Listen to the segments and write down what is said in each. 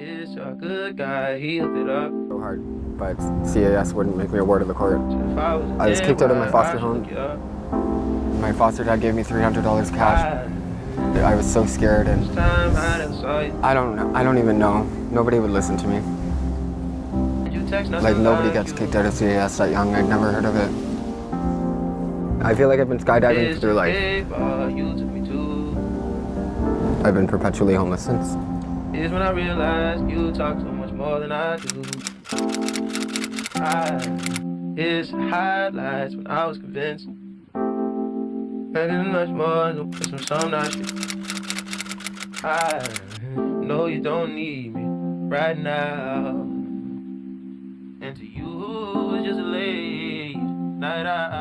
Is a good guy, he hooked it up. So hard, but CAS wouldn't make me a ward of the court. I was kicked out of my foster home. My foster dad gave me $300 cash. I was so scared, and I don't even know. Nobody would listen to me. Like, nobody gets kicked out of CAS that young. I'd never heard of it. I feel like I've been skydiving through life. I've been perpetually homeless since. Is when I realized you talk so much more than I do. His highlights when I was convinced. Better much more than some nice shit. I know you don't need me right now. And to you, it's just a late night out.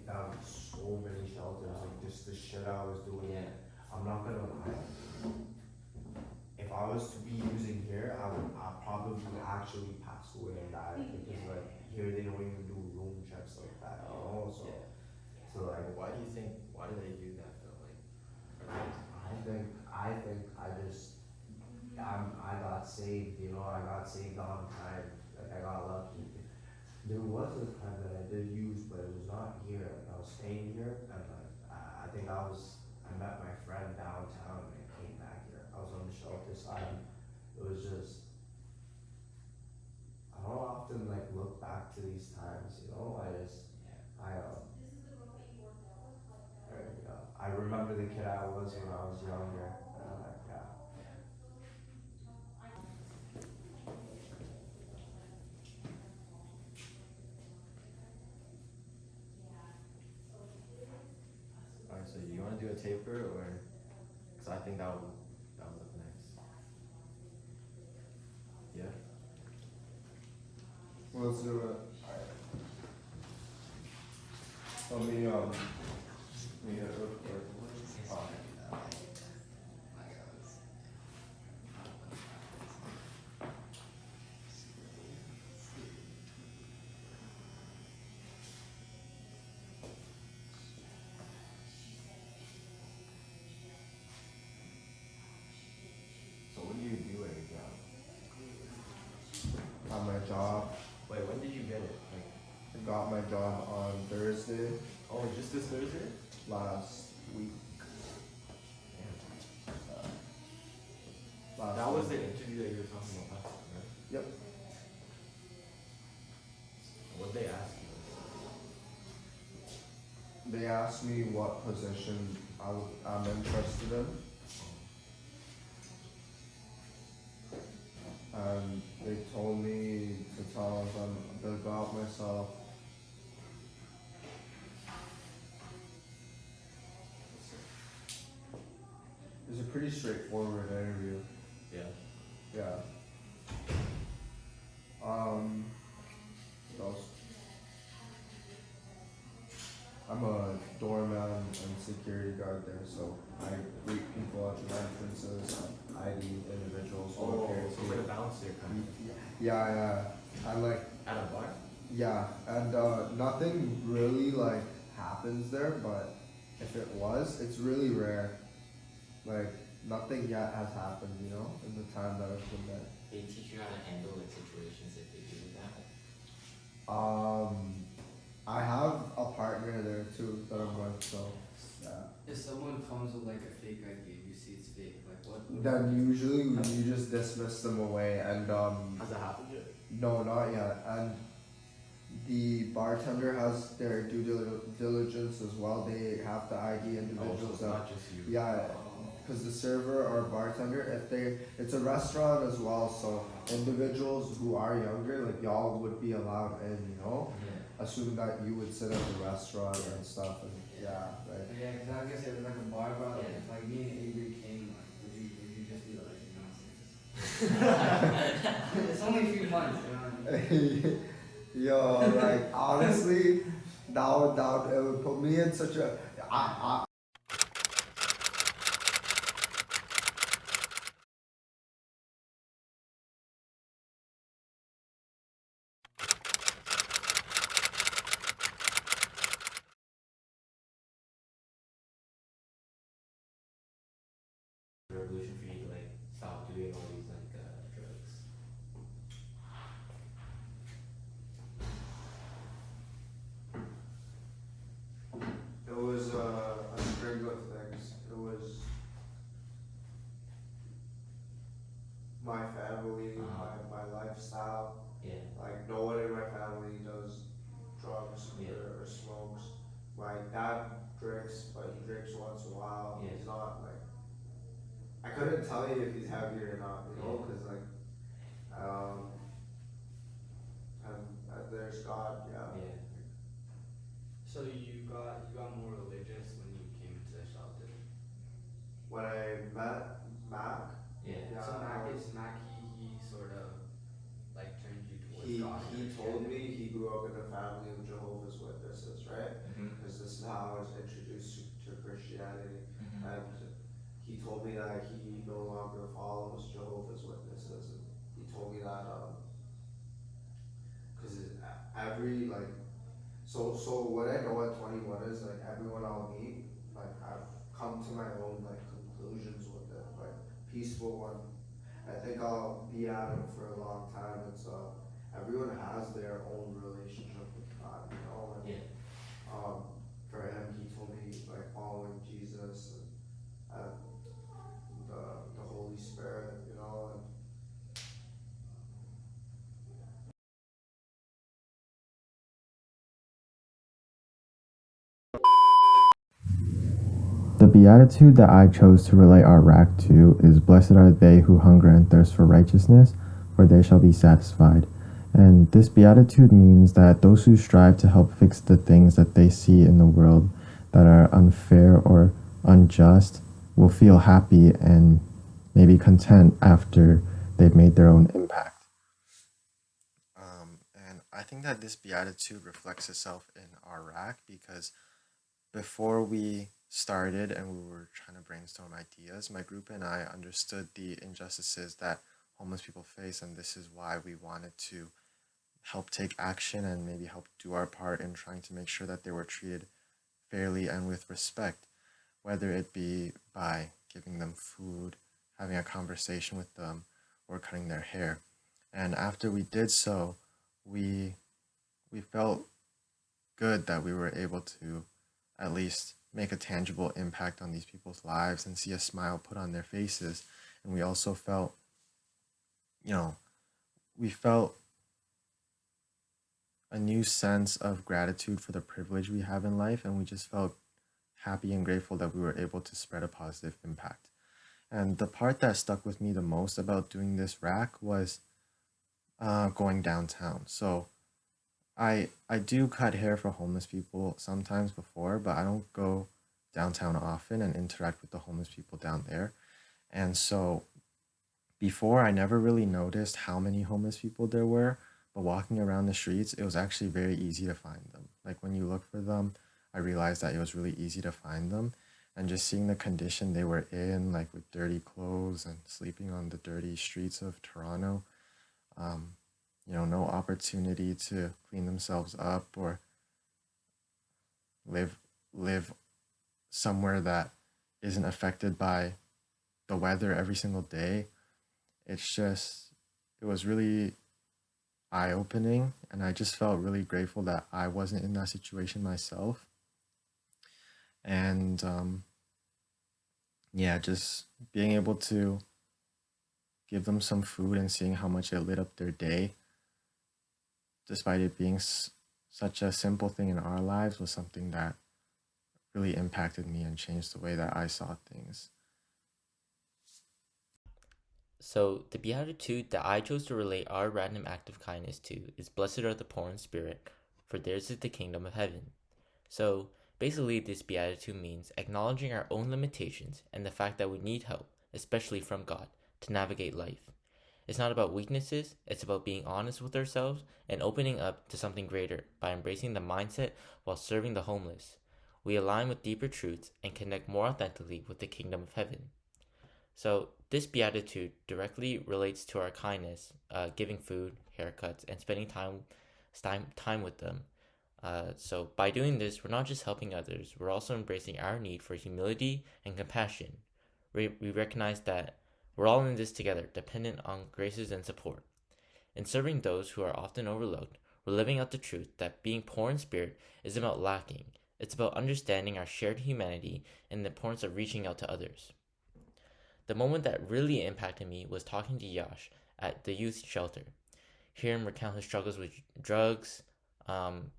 down so many shelters, like just the shit I was doing. Yeah. I'm not gonna lie. If I was to be using here, I probably would actually pass away and die because like here they don't even do room checks like that, you know. So Yeah. so like Why do they do that though? Like, I got saved, you know. I got saved on time. Like I got lucky. There was a time that I did use, but it was not here. Like I was staying here, and like I met my friend downtown, and I came back here. I was on the shelter side. It was just I don't often like look back to these times, you know. I remember the kid I was when I was younger. And I'm like, yeah. alright, so you want to do a taper or? Because I think that would look nice. Yeah. Well, let's do it. Let me get it real quick. So what do you do at your job? Got my job. Wait, when did you get it? Like, I got my job on Thursday oh, just this Thursday? last week. That was the interview that you were talking about last time, right? Yep. What'd they ask you? They asked me what position I'm interested in. And they told me to tell them a bit about myself. It was a pretty straightforward interview. Yeah. Yeah. What else? I'm a doorman and security guard there, so I greet people at the entrances, ID individuals who Oh, appear so like a bouncer kind of. Yeah. I like, At a bar? yeah, and nothing really like happens there, but if it was, it's really rare. Like nothing yet has happened, you know, in the time that I've been there. They teach you how to handle like situations if they do that. I have a partner there too that I'm with, so yeah. If someone comes with like a fake ID and you see it's fake, like what? Then usually you just dismiss them away, and Has that happened yet? no, not yet. And the bartender has their due diligence as well. They have to ID Oh, so individuals it's that, not just you. yeah, because the server or bartender, it's a restaurant as well, so individuals who are younger, like y'all would be allowed in, you know, Yeah. assuming that you would sit at the restaurant and stuff, and yeah, right. Yeah, because I was gonna say it was like a bar, but Yeah. if like me and Avery came, like would you just be like, no? It's only a few months, you know what I mean? Yo, like honestly, that would it would put me in such a Revolution for you to like stop doing all these like drugs. It was a string of things. It was my family, my lifestyle. Yeah. Like no one in my family does drugs Yeah. or smokes. My dad drinks, but he drinks once in a while. Yeah. He's not like I couldn't tell you if he's heavy or not, you know, Yeah. because like and there's God, yeah. Yeah. So you got more religious when you came to the shelter. When I met Mac, Yeah. Yeah, So I was- Mac he sort of like turned you towards he God. he told me he grew up in a family of Jehovah's Witness, witnesses, right? Because this is how I was introduced to Christianity. And he told me that he no longer follows Jehovah's Witnesses. And he told me that because every like so what I know at 21 is like everyone I'll meet, like I've come to my own like conclusions with it, like peaceful one. I think I'll be at it for a long time. It's everyone has their own relationship with God, you know. And for him, he told me like following Jesus and the Holy Spirit, you know. And The beatitude that I chose to relate our RAK to is "Blessed are they who hunger and thirst for righteousness, for they shall be satisfied." And this beatitude means that those who strive to help fix the things that they see in the world that are unfair or unjust will feel happy and maybe content after they've made their own impact. And I think that this beatitude reflects itself in our RAK because before we started and we were trying to brainstorm ideas, my group and I understood the injustices that homeless people face, and this is why we wanted to help take action and maybe help do our part in trying to make sure that they were treated fairly and with respect, whether it be by giving them food, having a conversation with them, or cutting their hair. And after we did so, we we felt good that we were able to at least make a tangible impact on these people's lives and see a smile put on their faces. And we also felt, you know, we felt a new sense of gratitude for the privilege we have in life. And we just felt happy and grateful that we were able to spread a positive impact. And the part that stuck with me the most about doing this RAK was going downtown. So I do cut hair for homeless people sometimes before, but I don't go downtown often and interact with the homeless people down there. And so before, I never really noticed how many homeless people there were, but walking around the streets, it was actually very easy to find them. Like when you look for them, I realized that it was really easy to find them. And just seeing the condition they were in, like with dirty clothes and sleeping on the dirty streets of Toronto, um, no opportunity to clean themselves up or live live somewhere that isn't affected by the weather every single day. It was really eye opening, and I just felt really grateful that I wasn't in that situation myself. And yeah, just being able to give them some food and seeing how much it lit up their day, despite it being such a simple thing in our lives, was something that really impacted me and changed the way that I saw things. So, the beatitude that I chose to relate our random act of kindness to is "Blessed are the poor in spirit, for theirs is the kingdom of heaven." So, basically, this beatitude means acknowledging our own limitations and the fact that we need help, especially from God, to navigate life. It's not about weaknesses, it's about being honest with ourselves and opening up to something greater by embracing the mindset while serving the homeless. We align with deeper truths and connect more authentically with the kingdom of heaven. So, this beatitude directly relates to our kindness, giving food, haircuts, and spending time with them. So, by doing this, we're not just helping others, we're also embracing our need for humility and compassion. We recognize that we're all in this together, dependent on graces and support. In serving those who are often overlooked, we're living out the truth that being poor in spirit is about lacking. It's about understanding our shared humanity and the importance of reaching out to others. The moment that really impacted me was talking to Yash at the youth shelter. Hear him recount his struggles with drugs,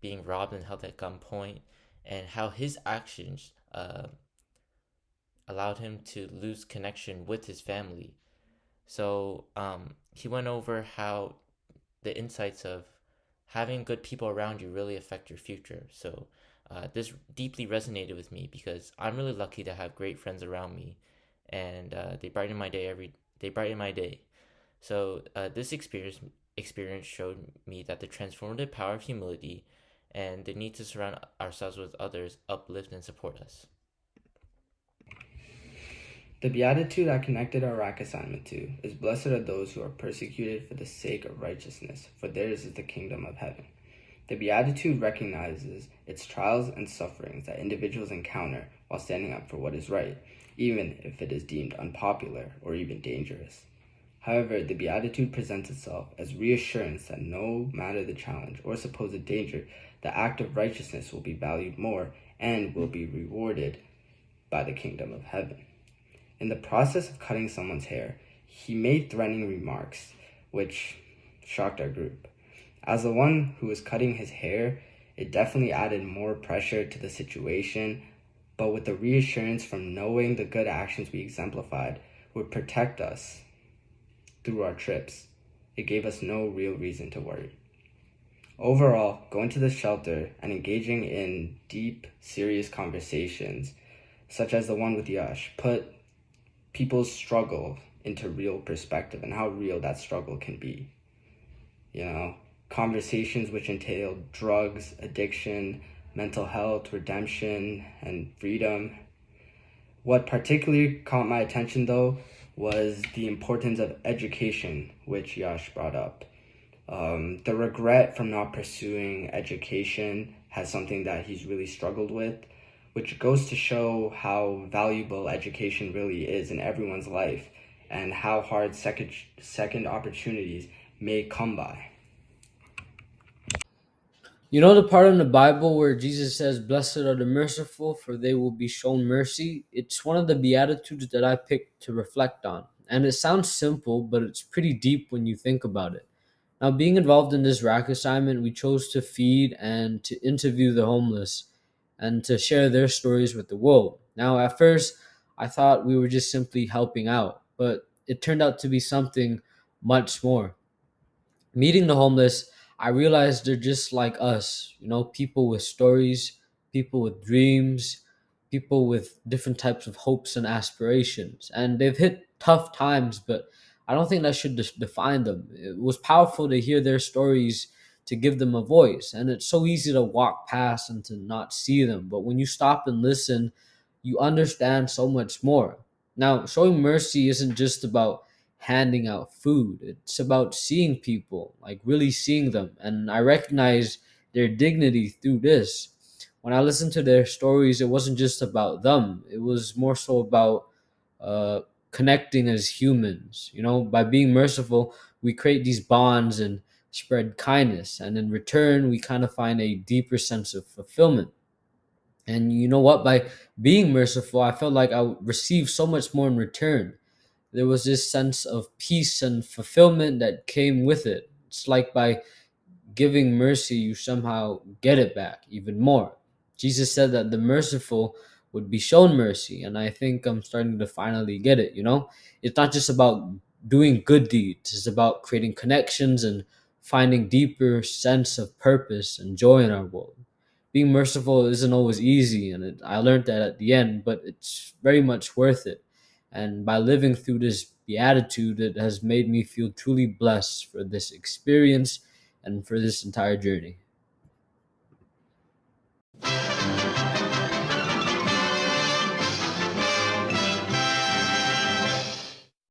being robbed and held at gunpoint, and how his actions allowed him to lose connection with his family. So he went over how the insights of having good people around you really affect your future. So this deeply resonated with me because I'm really lucky to have great friends around me, and they brighten my day. They brighten my day. So this experience showed me that the transformative power of humility and the need to surround ourselves with others uplift and support us. The beatitude I connected our RAK assignment to is blessed are those who are persecuted for the sake of righteousness, for theirs is the kingdom of heaven. The beatitude recognizes its trials and sufferings that individuals encounter while standing up for what is right, even if it is deemed unpopular or even dangerous. However, the beatitude presents itself as reassurance that no matter the challenge or supposed danger, the act of righteousness will be valued more and will be rewarded by the kingdom of heaven. In the process of cutting someone's hair, he made threatening remarks, which shocked our group. As the one who was cutting his hair, it definitely added more pressure to the situation, but with the reassurance from knowing the good actions we exemplified would protect us through our trips, it gave us no real reason to worry. Overall, going to the shelter and engaging in deep, serious conversations, such as the one with Yash, put people's struggle into real perspective and how real that struggle can be. Conversations which entail drugs, addiction, mental health, redemption, and freedom. What particularly caught my attention, though, was the importance of education, which Yash brought up. The regret from not pursuing education has something that he's really struggled with, which goes to show how valuable education really is in everyone's life and how hard second opportunities may come by. You know the part in the Bible where Jesus says, "Blessed are the merciful, for they will be shown mercy"? It's one of the Beatitudes that I picked to reflect on. And it sounds simple, but it's pretty deep when you think about it. Now, being involved in this RAK assignment, we chose to feed and to interview the homeless and to share their stories with the world. Now, at first, I thought we were just simply helping out, but it turned out to be something much more. Meeting the homeless, I realized they're just like us, people with stories, people with dreams, people with different types of hopes and aspirations. And they've hit tough times, but I don't think that should define them. It was powerful to hear their stories, to give them a voice. And it's so easy to walk past and to not see them. But when you stop and listen, you understand so much more. Now, showing mercy isn't just about handing out food. It's about seeing people, like really seeing them. And I recognize their dignity through this. When I listened to their stories, it wasn't just about them, it was more so about uh, connecting as humans. By being merciful, we create these bonds and spread kindness. And in return, we kind of find a deeper sense of fulfillment. And you know what? By being merciful, I felt like I received so much more in return. There was this sense of peace and fulfillment that came with it. It's like by giving mercy, you somehow get it back even more. Jesus said that the merciful would be shown mercy, and I think I'm starting to finally get it. It's not just about doing good deeds, it's about creating connections and finding deeper sense of purpose and joy in our world. Being merciful isn't always easy, and I learned that at the end, but it's very much worth it. And by living through this beatitude, it has made me feel truly blessed for this experience and for this entire journey.